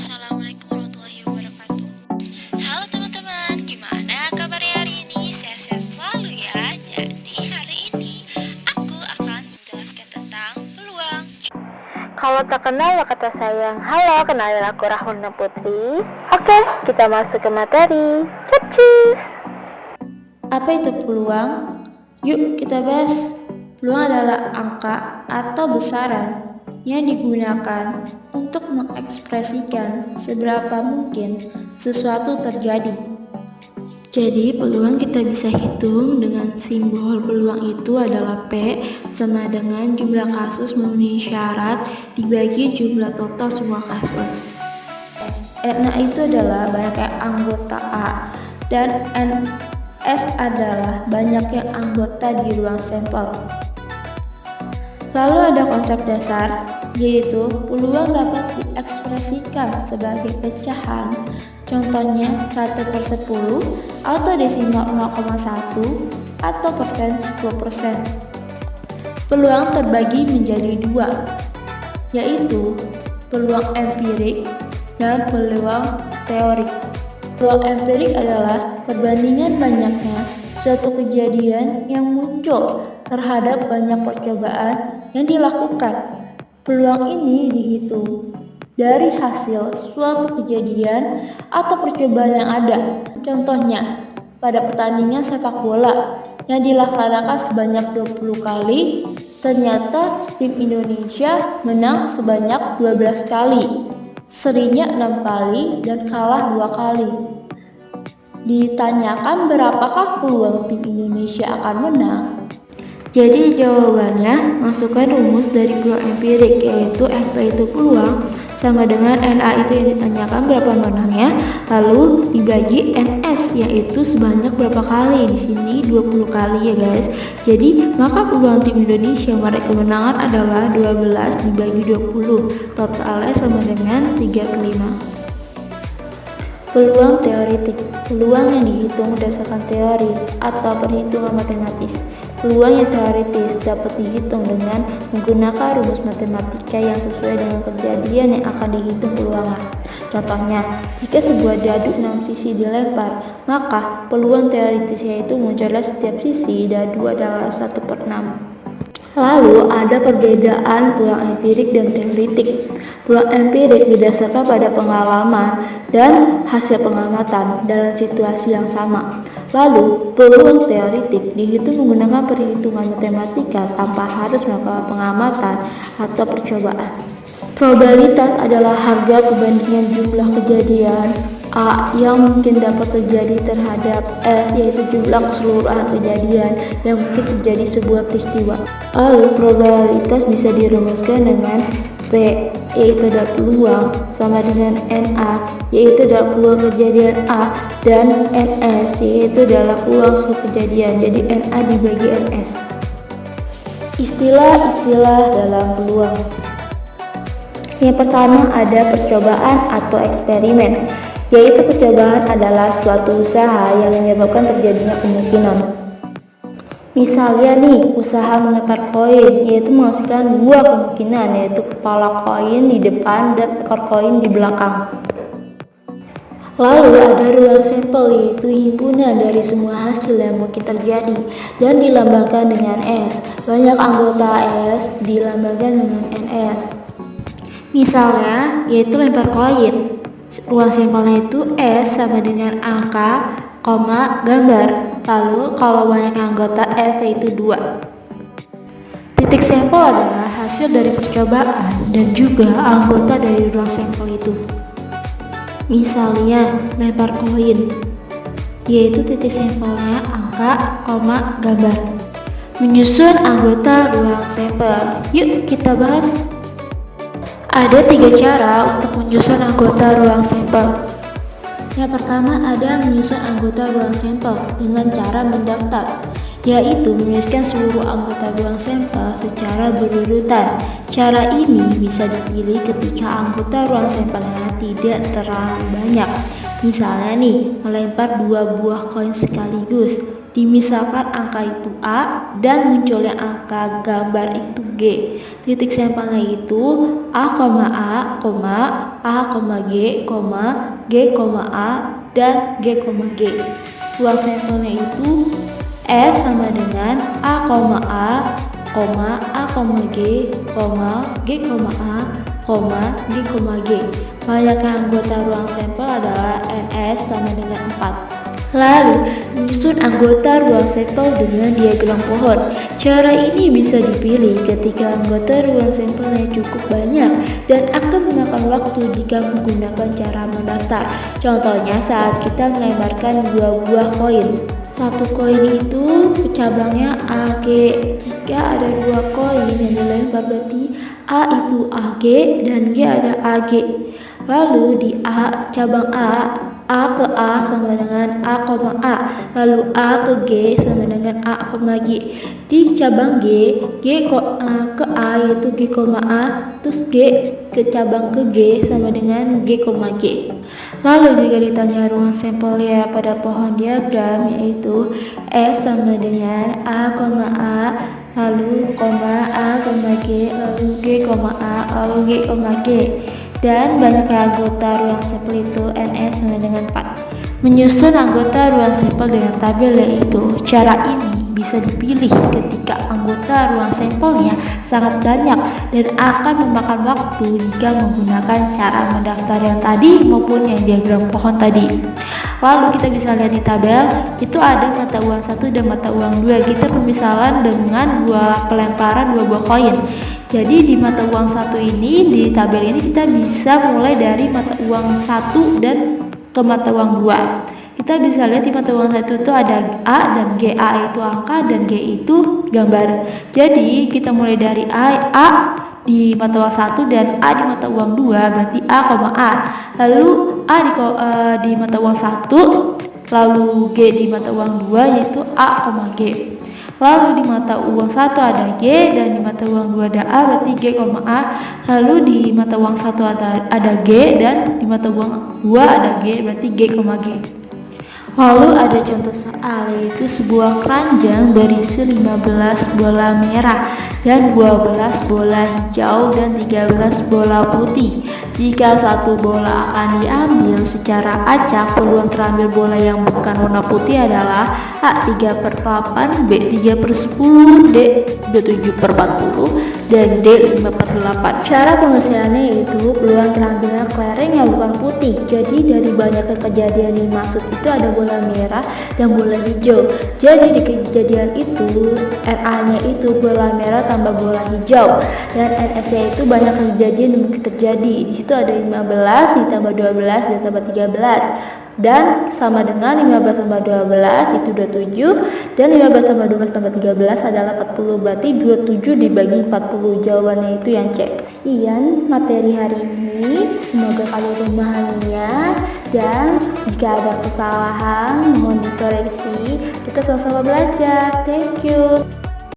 Assalamualaikum warahmatullahi wabarakatuh. Halo teman-teman, gimana kabarnya hari ini? Sehat-sehat selalu ya. Jadi hari ini aku akan menjelaskan tentang peluang. Kalau tak kenal maka tak sayang. Halo, kenalin aku Rahuna Putri. Oke, kita masuk ke materi. Cus. Apa itu peluang? Yuk kita bahas. Peluang adalah angka atau besaran yang digunakan untuk mengekspresikan seberapa mungkin sesuatu terjadi. Jadi peluang kita bisa hitung dengan simbol peluang itu adalah P sama dengan jumlah kasus memenuhi syarat dibagi jumlah total semua kasus. N itu adalah banyaknya anggota A dan NS adalah banyaknya anggota di ruang sampel. Lalu ada konsep dasar, yaitu peluang dapat diekspresikan sebagai pecahan, contohnya 1/10 atau desimal 0,1 atau persen 10%. Peluang terbagi menjadi dua, yaitu peluang empirik dan peluang teorik. Peluang empirik adalah perbandingan banyaknya suatu kejadian yang muncul terhadap banyak percobaan yang dilakukan. Peluang ini dihitung dari hasil suatu kejadian atau percobaan yang ada. Contohnya, pada pertandingan sepak bola yang dilaksanakan sebanyak 20 kali, ternyata tim Indonesia menang sebanyak 12 kali, serinya 6 kali dan kalah 2 kali. Ditanyakan berapakah peluang tim Indonesia akan menang? Jadi jawabannya masukkan rumus dari peluang empirik, yaitu NP itu peluang sama dengan NA itu yang ditanyakan berapa menangnya, lalu dibagi NS yaitu sebanyak berapa kali. Di sini 20 kali ya guys. Jadi maka peluang tim Indonesia meraih kemenangan adalah 12 dibagi 20, totalnya sama dengan 3/5. Peluang teoretik, peluang yang dihitung berdasarkan teori atau perhitungan matematis. Peluang yang teoritis dapat dihitung dengan menggunakan rumus matematika yang sesuai dengan kejadian yang akan dihitung peluangnya. Contohnya, jika sebuah dadu 6 sisi dilempar, maka peluang teoritisnya itu muncullah setiap sisi dadu adalah 1/6. Lalu ada perbedaan peluang empirik dan teoritik. Peluang empirik didasarkan pada pengalaman dan hasil pengamatan dalam situasi yang sama. Lalu, peluang teoritik dihitung menggunakan perhitungan matematika tanpa harus melakukan pengamatan atau percobaan. Probabilitas adalah harga perbandingan jumlah kejadian A yang mungkin dapat terjadi terhadap S, yaitu jumlah keseluruhan kejadian yang mungkin terjadi sebuah peristiwa. Lalu, probabilitas bisa dirumuskan dengan P, yaitu adalah peluang, sama dengan NA, yaitu adalah peluang kejadian A, dan NS, yaitu adalah peluang seluruh kejadian. Jadi NA dibagi NS. Istilah-istilah dalam peluang. Yang pertama ada percobaan atau eksperimen, yaitu percobaan adalah suatu usaha yang menyebabkan terjadinya kemungkinan. Misalnya nih, usaha melempar koin, yaitu menghasilkan dua kemungkinan, yaitu kepala koin di depan dan ekor koin di belakang. Lalu ada ruang sampel, yaitu himpunan dari semua hasil yang mungkin terjadi dan dilambangkan dengan S. Banyak anggota S dilambangkan dengan NS. Misalnya, yaitu lempar koin. Ruang sampelnya itu S sama dengan angka, koma, gambar. Lalu kalau banyak anggota S yaitu 2. Titik sampel adalah hasil dari percobaan dan juga anggota dari ruang sampel itu. Misalnya lempar koin, yaitu titik sampelnya angka, koma, gambar. Menyusun anggota ruang sampel. Yuk kita bahas. Ada 3 cara untuk menyusun anggota ruang sampel. Yang pertama ada menyusun anggota ruang sampel dengan cara mendaftar, yaitu menuliskan seluruh anggota ruang sampel secara berurutan. Cara ini bisa dipilih ketika anggota ruang sampelnya tidak terlalu banyak. Misalnya nih, melempar 2 buah koin sekaligus, Dimisalkan angka itu A dan munculnya angka gambar itu G. Titik sampelnya itu A, A, G, G, A, dan G, G. Ruang sampelnya itu S sama dengan A, G, G, G, G. Banyaknya anggota ruang sampel adalah NS sama dengan 4. Lalu, menyusun anggota ruang sampel dengan diagram pohon. Cara ini bisa dipilih ketika anggota ruang sampelnya cukup banyak dan akan memakan waktu jika menggunakan cara mendaftar. Contohnya saat kita melemparkan 2 buah koin. Satu koin itu cabangnya AG. Jika ada 2 koin yang dilempar berarti A itu AG dan G ada AG. Lalu di A, cabang A ke A sama dengan A, lalu A ke G sama dengan A, G. Di cabang G ke A yaitu G, A, terus G ke cabang ke G sama dengan G, G. Lalu jika ditanya ruang sampelnya pada pohon diagram yaitu S sama dengan A, lalu A, G, lalu G, A, lalu G, G. Dan banyaknya anggota ruang sampel itu NS sama dengan 4. Menyusun anggota ruang sampel dengan tabel yaitu cara ini bisa dipilih ketika anggota ruang sampelnya sangat banyak dan akan memakan waktu jika menggunakan cara mendaftar yang tadi maupun yang diagram pohon tadi. Lalu kita bisa lihat di tabel itu ada mata uang 1 dan mata uang 2. Kita pemisalan dengan pelemparan 2 buah koin. Jadi di mata uang 1 ini, di tabel ini kita bisa mulai dari mata uang 1 dan ke mata uang 2. Kita bisa lihat di mata uang 1 itu ada A dan G. A itu angka dan G itu gambar. Jadi kita mulai dari A di mata uang 1 dan A di mata uang 2 berarti A, A. Lalu A di mata uang 1, lalu G di mata uang 2 yaitu A, G. Lalu di mata uang 1 ada G dan di mata uang 2 ada A berarti G, A. Lalu di mata uang 1 ada G dan di mata uang 2 ada G berarti G, G. Lalu ada contoh soal yaitu sebuah keranjang berisi 15 bola merah dan 12 bola hijau dan 13 bola putih. Jika satu bola akan diambil secara acak, peluang terambil bola yang bukan warna putih adalah A 3/8, B 3/10, D 27/40, dan D 5/8. Cara penyelesaiannya yaitu peluang terambilnya kelereng yang bukan putih. Jadi dari banyak kejadian yang dimaksud itu ada bola merah dan bola hijau. Jadi di kejadian itu RA-nya itu bola merah tambah bola hijau dan NS-nya itu banyak kejadian yang mungkin terjadi. Di situ ada 15 ditambah 12 ditambah 13 dan sama dengan 15 tambah 12 itu 27 dan 15 tambah 12 tambah 13 adalah 40 berarti 27 dibagi 40. Jawabannya itu yang C. Sekian materi hari ini, semoga kalian memahaminya dan jika ada kesalahan mohon dikoreksi. Kita sama-sama belajar. Thank you.